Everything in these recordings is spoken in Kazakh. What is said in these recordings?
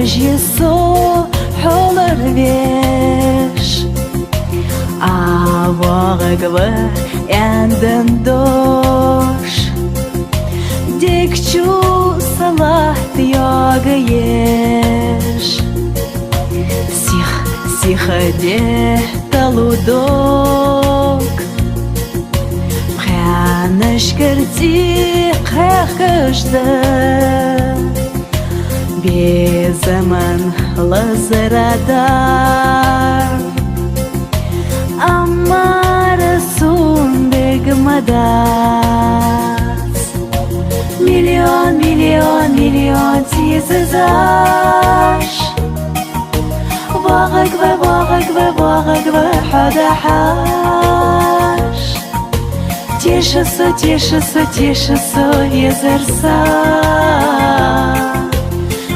Jesu holar veš A vågve enden dosh Dikchu salat yoga yesh Сихаде талудок Пряныш кірді қақышды Безімін лазырадар Амарысын бегмадас Миллион, миллион, миллион тизізаш Вағыгвы хада хаш Тешісі езірса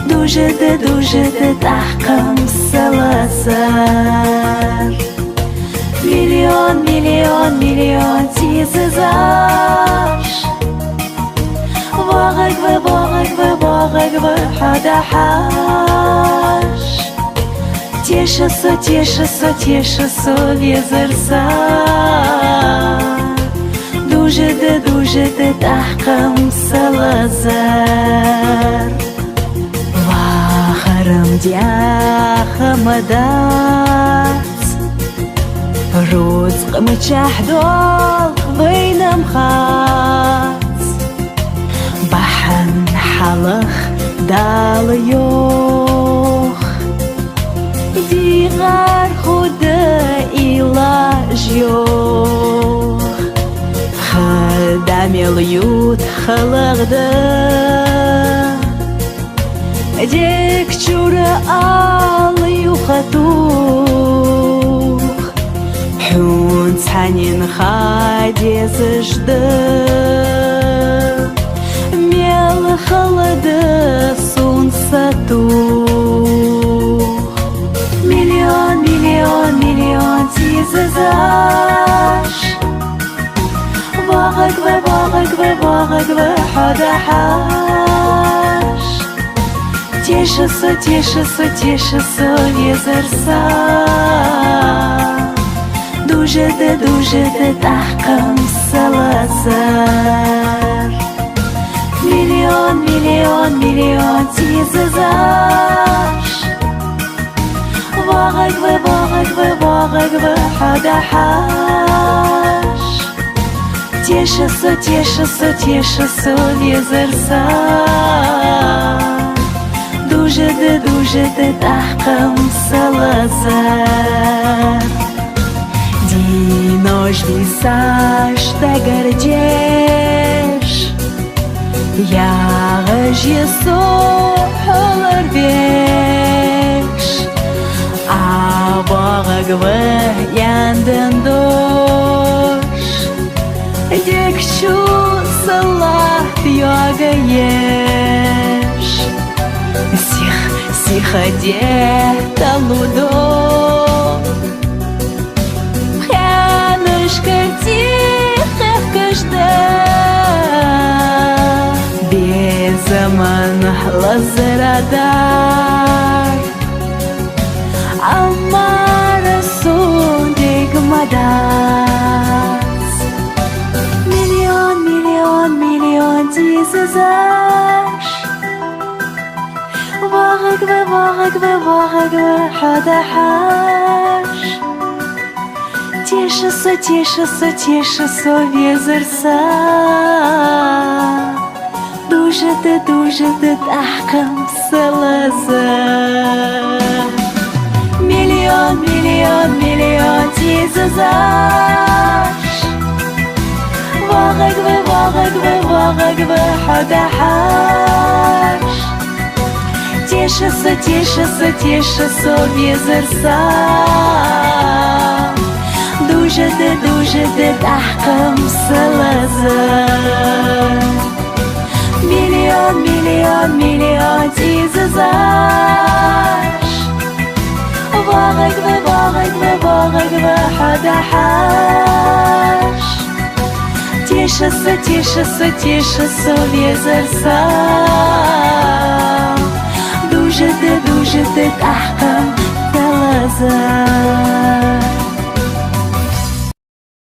Дужыды таққым сыласар Миллион, миллион, миллион тизізаш Вағыгвы хада хаш Тешісі везірса Дужыды таққым сылазар Вахарым дяхамадас Рузқым чахдол вайнам хас Бахан халых далы йох Дигар худа илаж йох Хадамел ют халагда Дек чура алы юхатух Хун цанин хадезыжды Мел халады сун сатух Миллион, миллион, миллион тизізаш Вағыгвы хада хаш Тешісі везірса Дужыды таққым сыласар Миллион, миллион, миллион тизізаш Вағыгвы хада хаш Тешісі везірса Дужыды таққым сыласар Динож висаш тәгірдеш Яғы жесу холар беш Абағыгвы яндын дош Декчу салат йога еш Сихаде талудок Прянышка тихо кажда Безімін лазырадар Амарысын бегмадас Миллион, миллион, миллион тизізаш Вағыгвы хада хаш Тешісі везірса Дужыды таққым сылазар Миллион, миллион, миллион тизізаш Вағыгвы хада хаш Тешісі везірса Дужыды таққым сылазар Миллион, миллион, миллион тизізаш Вағыгвы хада хаш Тешісі везірса Дужыды وجدت أحكام ثلاثة